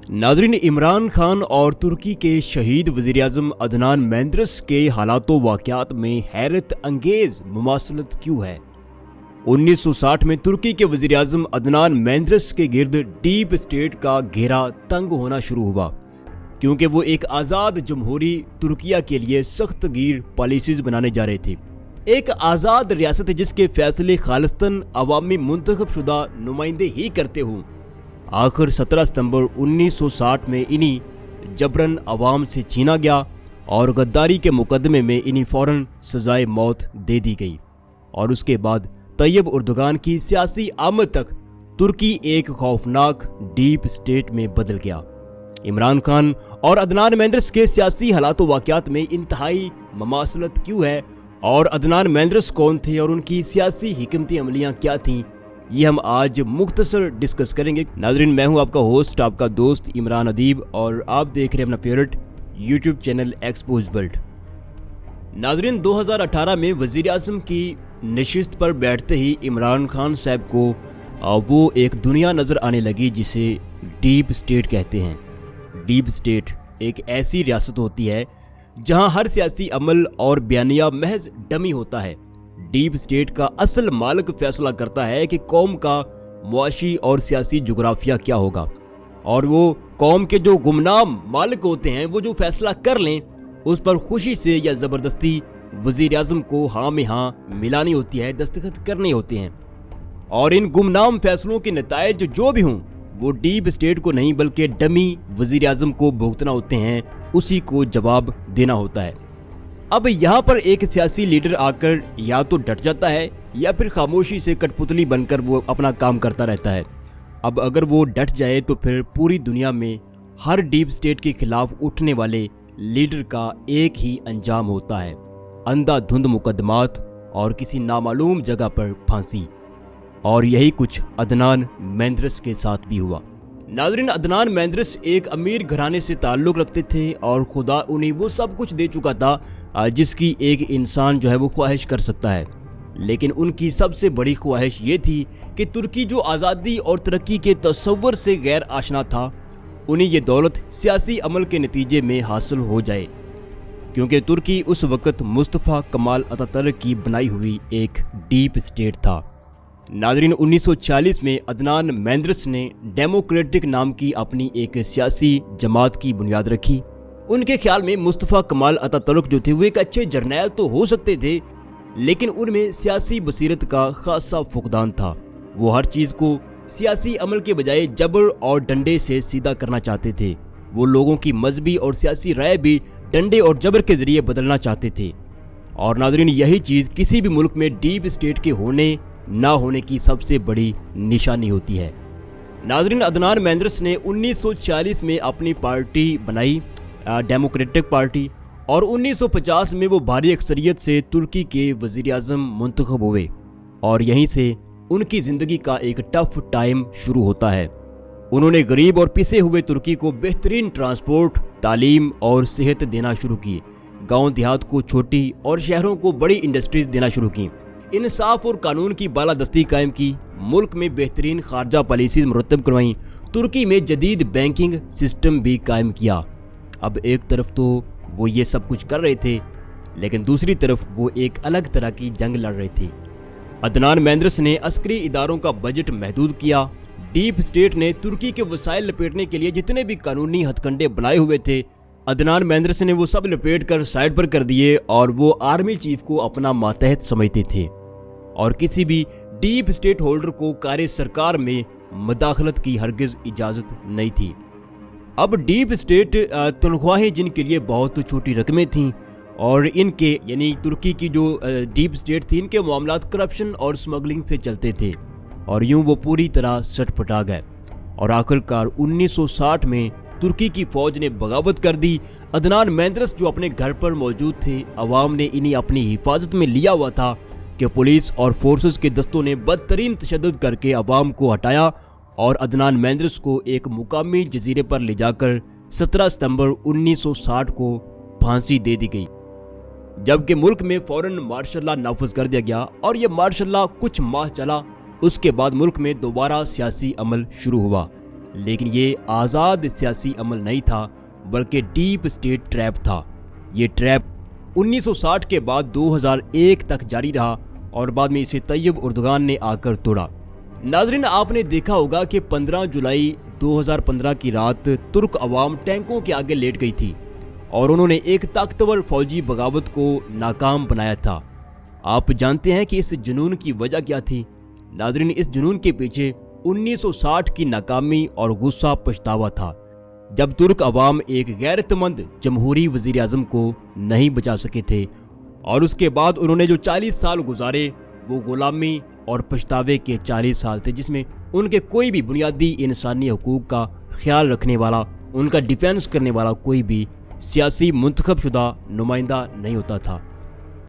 नाजरीन, इमरान खान और तुर्की के शहीद वज़ीर-ए-आज़म अदनान मेंदेरेस के हालातों वाक़यात में हैरत अंगेज मुमासलत क्यों है। 1960 में तुर्की के वज़ीर-ए-आज़म अदनान मेंदेरेस के गिर्द डीप स्टेट का घेरा तंग होना शुरू हुआ, क्योंकि वो एक आज़ाद जमहूरी तुर्किया के लिए सख्त गिर पॉलिसीज बनाने जा रहे थे। एक आज़ाद रियासत जिसके फैसले खालिस्तन अवामी मुंतखब शुदा नुमाइंदे ही करते हों। आखिर 17 सितंबर 1960 में इन्हीं जबरन अवाम से छीना गया और गद्दारी के मुकदमे में इन्हीं फौरन सजाए मौत दे दी गई। और उसके बाद तैयब उर्दुगान की सियासी आमद तक तुर्की एक खौफनाक डीप स्टेट में बदल गया। इमरान खान और अदनान मेंदेरेस के सियासी हालातों वाक़यात में इंतहाई ममासलत क्यों है और अदनान मेंदेरेस कौन थे और उनकी सियासी हिकमती अमलियाँ क्या थीं, ये हम आज मुख्तसर डिस्कस करेंगे। नाज़रीन, मैं हूं आपका होस्ट, आपका दोस्त इमरान अदीब और आप देख रहे हैं अपना favourite YouTube channel expose world. नाज़रीन, 2018 में वज़ीर-ए-आज़म की नशिस्त पर बैठते ही इमरान खान साहब को वो एक दुनिया नज़र आने लगी जिसे डीप स्टेट कहते हैं। डीप स्टेट एक ऐसी रियासत होती है जहां हर सियासी अमल और बयानिया महज डमी होता है। डीप स्टेट का असल मालिक फैसला करता है कि कौम का मुआशी और सियासी जुग्राफिया क्या होगा, और वो कौम के जो गुमनाम मालिक होते हैं वो जो फैसला कर लें उस पर खुशी से या ज़बरदस्ती वज़ीर-ए-आज़म को हाँ में हाँ मिलानी होती है, दस्तखत करने होते हैं। और इन गुमनाम फैसलों के नतायज जो भी हों वो डीप स्टेट को नहीं बल्कि डमी वज़ीर-ए-आज़म को भुगतना होते हैं, उसी को जवाब देना होता है। अब यहाँ पर एक सियासी लीडर आकर या तो डट जाता है या फिर खामोशी से कठपुतली बनकर वो अपना काम करता रहता है। अब अगर वो डट जाए तो फिर पूरी दुनिया में हर डीप स्टेट के खिलाफ उठने वाले लीडर का एक ही अंजाम होता है, अंधाधुंध मुकदमात और किसी नामालूम जगह पर फांसी। और यही कुछ अदनान मेंदेरेस के साथ भी हुआ। नाज़रीन, अदनान मेंदेरेस एक अमीर घराने से ताल्लुक़ रखते थे और खुदा उन्हें वो सब कुछ दे चुका था जिसकी एक इंसान जो है वो ख्वाहिश कर सकता है। लेकिन उनकी सबसे बड़ी ख्वाहिश ये थी कि तुर्की जो आज़ादी और तरक्की के तस्वर से गैर आशना था, उन्हें ये दौलत सियासी अमल के नतीजे में हासिल हो जाए, क्योंकि तुर्की उस वक़्त मुस्तफ़ा कमाल अतातुर्क की बनाई हुई एक डीप स्टेट था। नाज़रीन, 1940 में अदनान मेंदेरेस ने डेमोक्रेटिक नाम की अपनी एक सियासी जमात की बुनियाद रखी। उनके ख्याल में मुस्तफ़ा कमाल अतातुर्क जो थे वो एक अच्छे जर्नैल तो हो सकते थे, लेकिन उनमें सियासी बसीरत का खासा फुकदान था। वो हर चीज़ को सियासी अमल के बजाय जबर और डंडे से सीधा करना चाहते थे। वो लोगों की मजहबी और सियासी राय भी डंडे और जबर के ज़रिए बदलना चाहते थे। और नाज़रीन, यही चीज़ किसी भी मुल्क में डीप स्टेट के होने ना होने की सबसे बड़ी निशानी होती है। नाज़रीन, अदनान मेंदेरेस ने 1940 में अपनी पार्टी बनाई, डेमोक्रेटिक पार्टी, और 1950 में वो भारी अक्सरियत से तुर्की के वज़ीर-ए-आज़म मुंतखब हुए। और यहीं से उनकी ज़िंदगी का एक टफ टाइम शुरू होता है। उन्होंने गरीब और पिसे हुए तुर्की को बेहतरीन ट्रांसपोर्ट, तालीम और सेहत देना शुरू की। गाँव देहात को छोटी और शहरों को बड़ी इंडस्ट्रीज देना शुरू की। इंसाफ और कानून की बालादस्ती कायम की। मुल्क में बेहतरीन खारजा पॉलिसीज मुरतब करवाईं। तुर्की में जदीद बैंकिंग सिस्टम भी कायम किया। अब एक तरफ तो वो ये सब कुछ कर रहे थे, लेकिन दूसरी तरफ वो एक अलग तरह की जंग लड़ रहे थे। अदनान मेंदेरेस ने अस्करी इदारों का बजट महदूद किया। डीप स्टेट ने तुर्की के वसाइल लपेटने के लिए जितने भी कानूनी हथकंडे बनाए हुए थे, अदनान मेंदेरेस ने वो सब लपेट कर साइड पर कर दिए और वो आर्मी चीफ को अपना मातहत समझते थे और किसी भी डीप स्टेट होल्डर को कार्य सरकार में मदाखलत की हरगिज इजाज़त नहीं थी। अब डीप स्टेट तनख्वाहें जिनके लिए बहुत छोटी रकमें थीं और इनके यानी तुर्की की जो डीप स्टेट थी, इनके मामलात करप्शन और स्मगलिंग से चलते थे और यूं वो पूरी तरह सटपटा गए। और आखिरकार 1960 में तुर्की की फौज ने बगावत कर दी। अदनान मेंदेरेस जो अपने घर पर मौजूद थे, अवाम ने इन्हें अपनी हिफाजत में लिया हुआ था कि पुलिस और फोर्सेस के दस्तों ने बदतरीन तशद्दुद करके अवाम को हटाया और अदनान मेंदेरेस को एक मुकामी जजीरे पर ले जाकर 17 सितंबर 1960 को फांसी दे दी गई, जबकि मुल्क में फौरन मार्शल लॉ नाफिज कर दिया गया। और यह मार्शल लॉ कुछ माह चला। उसके बाद मुल्क में दोबारा सियासी अमल शुरू हुआ। لیکن یہ آزاد سیاسی عمل نہیں تھا بلکہ ڈیپ اسٹیٹ ٹریپ تھا۔ یہ ٹریپ 1960 کے بعد 2001 تک جاری رہا اور بعد میں اسے طیب اردگان نے آ کر توڑا۔ ناظرین، آپ نے دیکھا ہوگا کہ 15 جولائی 2015 کی رات ترک عوام ٹینکوں کے آگے لیٹ گئی تھی اور انہوں نے ایک طاقتور فوجی بغاوت کو ناکام بنایا تھا۔ آپ جانتے ہیں کہ اس جنون کی وجہ کیا تھی؟ ناظرین، اس جنون کے پیچھے 1960 کی ناکامی اور غصہ پچھتاوا تھا، جب ترک عوام ایک غیرت مند جمہوری وزیر اعظم کو نہیں بچا سکے تھے، اور اس کے بعد انہوں نے جو 40 سال گزارے وہ غلامی اور پچھتاوے کے 40 سال تھے، جس میں ان کے کوئی بھی بنیادی انسانی حقوق کا خیال رکھنے والا، ان کا ڈیفینس کرنے والا کوئی بھی سیاسی منتخب شدہ نمائندہ نہیں ہوتا تھا۔